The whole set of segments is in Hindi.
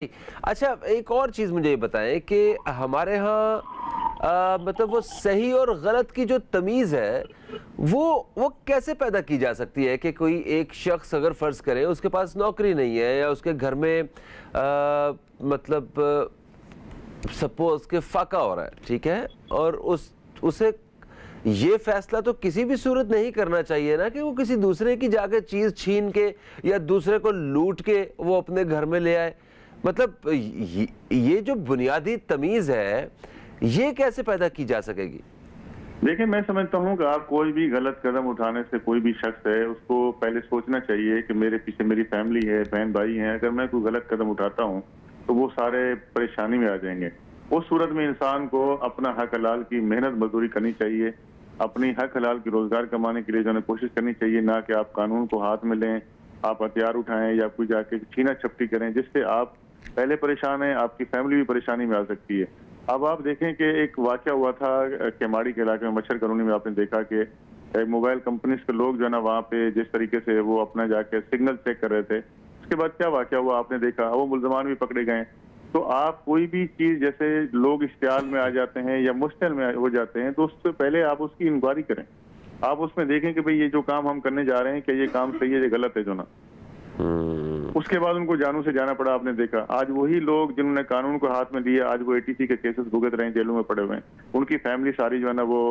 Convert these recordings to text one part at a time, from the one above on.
अच्छा, एक और चीज़ मुझे ये बताएं कि हमारे यहाँ मतलब वो सही और गलत की जो तमीज़ है वो कैसे पैदा की जा सकती है कि कोई एक शख्स अगर फ़र्ज़ करें उसके पास नौकरी नहीं है या उसके घर में मतलब सपोज के फाका हो रहा है, ठीक है, और उसे ये फैसला तो किसी भी सूरत नहीं करना चाहिए ना कि वो किसी दूसरे की जाके चीज़ छीन के या दूसरे को लूट के वो अपने घर में ले आए। मतलब ये जो बुनियादी तमीज़ है ये कैसे पैदा की जा सकेगी? देखिए, मैं समझता हूँ कि आप कोई भी गलत कदम उठाने से कोई भी शख्स है उसको पहले सोचना चाहिए कि मेरे पीछे मेरी फैमिली है, बहन भाई हैं। अगर मैं कोई गलत कदम उठाता हूँ तो वो सारे परेशानी में आ जाएंगे। उस सूरत में इंसान को अपना हक हलाल की मेहनत मजदूरी करनी चाहिए, अपनी हक हलाल की रोजगार कमाने के लिए जो है कोशिश करनी चाहिए, ना कि आप कानून को हाथ में लें, आप हथियार उठाएं या कोई जाके छीना झपटी करें, जिससे आप पहले परेशान हैं, आपकी फैमिली भी परेशानी में आ सकती है। अब आप देखें कि एक वाकया हुआ था केमाड़ी के इलाके में, मच्छर कॉलोनी में। आपने देखा कि मोबाइल कंपनीज के लोग जो है ना वहाँ पे जिस तरीके से वो अपना जाके सिग्नल चेक कर रहे थे, उसके बाद क्या वाकया हुआ आपने देखा, वो मुल्जमान भी पकड़े गए। तो आप कोई भी चीज जैसे लोग इश्तिहाल में आ जाते हैं या मुश्तिल में हो जाते हैं तो उससे पहले आप उसकी इंक्वायरी करें। आप उसमें देखें कि भाई ये जो काम हम करने जा रहे हैं क्या ये काम सही है या गलत है जो ना। उसके बाद उनको जानू से जाना पड़ा। आपने देखा आज वही लोग जिन्होंने कानून को हाथ में लिया, आज वो एटीसी के केसेस भुगत रहे हैं, जेलों में पड़े हुए हैं। उनकी फैमिली सारी जो है ना वो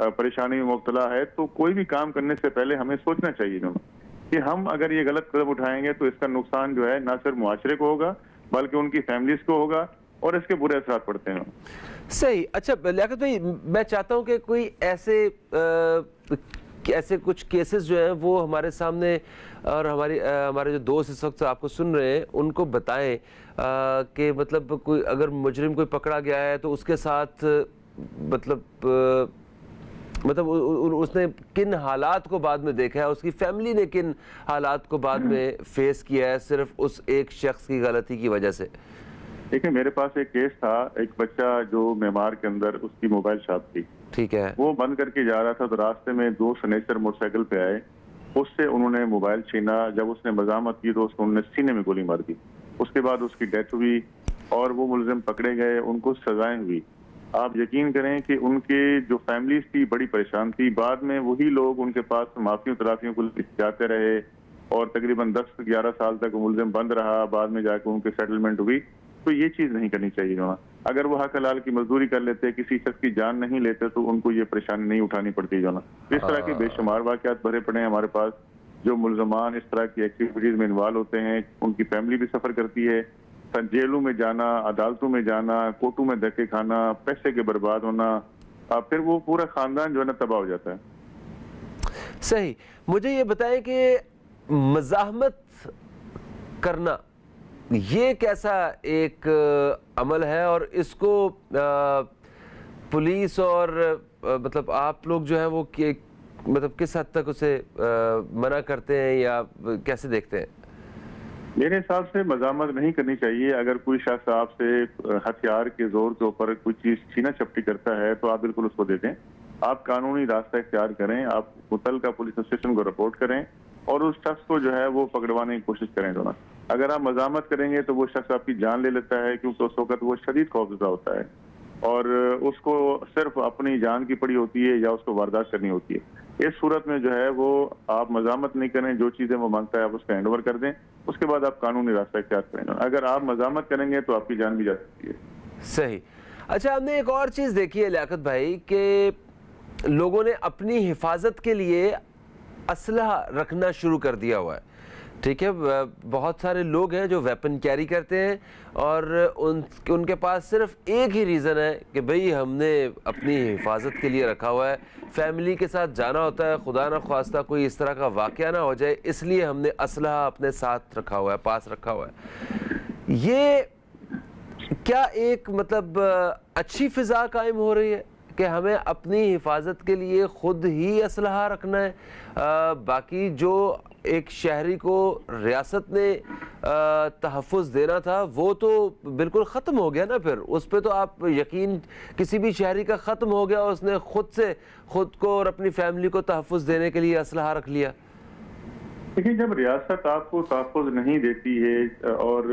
परेशानी में मुब्तला है। तो कोई भी काम करने से पहले हमें सोचना चाहिए जो कि हम अगर ये गलत कदम उठाएंगे तो इसका नुकसान जो है ना सिर्फ मुआशरे को होगा बल्कि उनकी फैमिलीज को होगा और इसके बुरे असरात पड़ते हैं। सही। अच्छा लियाकत भाई, मैं चाहता हूं कि कोई ऐसे कुछ केसेस जो हैं वो हमारे सामने और हमारे जो दोस्त इस वक्त आपको सुन रहे हैं उनको बताएं कि मतलब कोई अगर मुजरिम कोई पकड़ा गया है तो उसके साथ मतलब उसने किन हालात को बाद में देखा है, उसकी फैमिली ने किन हालात को बाद में फेस किया है सिर्फ उस एक शख्स की गलती की वजह से। देखिए, मेरे पास एक केस था, एक बच्चा जो मेमार के अंदर उसकी मोबाइल शॉप थी, ठीक है, वो बंद करके जा रहा था तो रास्ते में दो सनेचर मोटरसाइकिल पे आए, उससे उन्होंने मोबाइल छीना। जब उसने मजामत की तो उसको उन्होंने सीने में गोली मार दी। उसके बाद उसकी डेथ हुई और वो मुलजिम पकड़े गए, उनको सजाएं हुई। आप यकीन करें कि उनके जो फैमिलीज थी बड़ी परेशान थी। बाद में वही लोग उनके पास माफियों तलाफियों को जाते रहे और तकरीबन 10-11 साल तक मुलजिम बंद रहा। बाद में जाकर उनकी सेटलमेंट हुई। तो ये चीज नहीं करनी चाहिए ना। अगर वो हक हलाल की मजदूरी कर लेते, किसी शख्स की जान नहीं लेते तो उनको ये परेशानी नहीं उठानी पड़ती जो ना। इस तरह के बेशुमार वाकयात भरे पड़े हैं हमारे पास। जो मुल्जमान इस तरह की एक्टिविटीज में इन्वॉल्व होते हैं उनकी फैमिली भी सफर करती है। जेलों में जाना, अदालतों में जाना, कोर्टों में धक्के खाना, पैसे के बर्बाद होना, फिर वो पूरा खानदान जो है ना तबाह हो जाता है। सही। मुझे ये बताएं कि मज़ाहमत करना ये कैसा एक अमल है और इसको पुलिस और मतलब आप लोग जो है वो मतलब किस हद तक उसे मना करते हैं या कैसे देखते हैं? मेरे हिसाब से मजामत नहीं करनी चाहिए। अगर कोई शख्स आपसे हथियार के जोर के ऊपर कोई चीज छीना झपटी करता है तो आप बिल्कुल उसको दे दें। आप कानूनी रास्ता इख्तियार करें, आप मुतल्लिका पुलिस स्टेशन को रिपोर्ट करें और उस शख्स को जो है वो पकड़वाने की कोशिश करें दोनों। अगर आप मजामत करेंगे तो वो शख्स आपकी जान ले लेता है, क्योंकि उस वक्त वो शदीद खौफजदा होता है और उसको सिर्फ अपनी जान की पड़ी होती है या उसको वारदात करनी होती है। इस सूरत में जो है वो आप मजामत नहीं करें, जो चीजें वो मांगता है आप उसका हैंड ओवर कर दें, उसके बाद आप कानूनी रास्ता इख्तियार करें। अगर आप मजामत करेंगे तो आपकी जान भी जा सकती है। सही। अच्छा, हमने एक और चीज देखी है लियाकत भाई कि लोगों ने अपनी हिफाजत के लिए असलहा रखना शुरू कर दिया हुआ है, ठीक है। बहुत सारे लोग हैं जो वेपन कैरी करते हैं और उनके पास सिर्फ एक ही रीज़न है कि भाई हमने अपनी हिफाजत के लिए रखा हुआ है, फैमिली के साथ जाना होता है, खुदा ना ख्वास्ता कोई इस तरह का वाक़या ना हो जाए, इसलिए हमने असलहा अपने साथ रखा हुआ है, पास रखा हुआ है। ये क्या एक मतलब अच्छी फ़िज़ा कायम हो रही है कि हमें अपनी हिफाजत के लिए ख़ुद ही असलहा रखना है? बाकी जो एक शहरी को रियासत ने तहफ़्फ़ुज़ देना था वो तो बिल्कुल ख़त्म हो गया ना। फिर उस पर तो आप यकीन, किसी भी शहरी का ख़त्म हो गया, उसने ख़ुद को और अपनी फैमिली को तहफ़्फ़ुज़ देने के लिए असलहा रख लिया। देखिए, जब रियासत आपको तहफ़्फ़ुज़ नहीं देती है और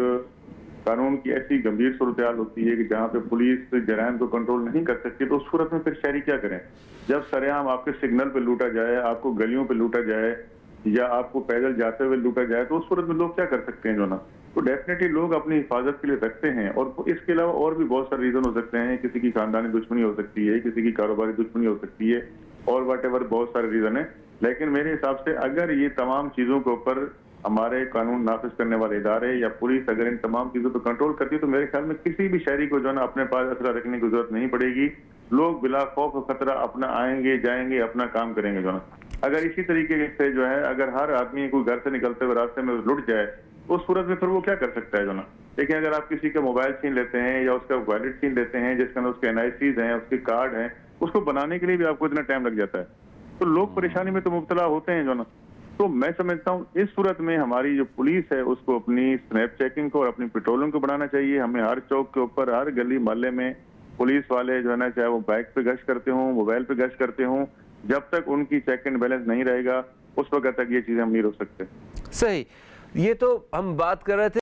कानून की ऐसी गंभीर सूरत-ए-हाल होती है कि जहाँ पे पुलिस जराइम को कंट्रोल नहीं कर सकती, तो उस सूरत में फिर शहरी क्या करें? जब सरेआम आपके सिग्नल पे लूटा जाए, आपको गलियों पे लूटा जाए या आपको पैदल जाते हुए लूटा जाए, तो उस सूरत में लोग क्या कर सकते हैं जो ना? तो डेफिनेटली लोग अपनी हिफाजत के लिए रखते हैं। और इसके अलावा और भी बहुत सारे रीजन हो सकते हैं। किसी की खानदानी दुश्मनी हो सकती है, किसी की कारोबारी दुश्मनी हो सकती है, और वॉटेवर बहुत सारे रीजन है। लेकिन मेरे हिसाब से अगर ये तमाम चीजों के ऊपर हमारे कानून नाफिज करने वाले इदारे या पुलिस अगर इन तमाम चीजों पर कंट्रोल करती है, तो मेरे ख्याल में किसी भी शहरी को जो है ना अपने पास असला रखने की जरूरत नहीं पड़ेगी। लोग बिला खौफ और खतरा अपना आएंगे, जाएंगे, अपना काम करेंगे जो ना। अगर इसी तरीके से जो है, अगर हर आदमी कोई घर से निकलते हुए रास्ते में लुट जाए, तो उस सूरत में फिर वो क्या कर सकता है जो ना। लेकिन अगर आप किसी का मोबाइल छीन लेते हैं या उसका वॉलेट छीन लेते हैं जिसके अंदर उसके एनआईसीज हैं, उसके कार्ड हैं, उसको बनाने के लिए भी आपको इतना टाइम लग जाता है, तो लोग परेशानी में तो मुब्तला होते हैं जो ना। तो मैं समझता हूँ इस सूरत में हमारी जो पुलिस है उसको अपनी स्नैप चेकिंग को और अपनी पेट्रोलिंग को बढ़ाना चाहिए। हमें हर चौक के ऊपर, हर गली मोहल्ले में पुलिस वाले जो है ना, चाहे वो बाइक पे गश्त करते हों, मोबाइल पे गश्त करते हों, जब तक उनकी चेक एंड बैलेंस नहीं रहेगा उस वक्त तक ये चीजें हम नहीं रोक सकते। सही, ये तो हम बात कर रहे थे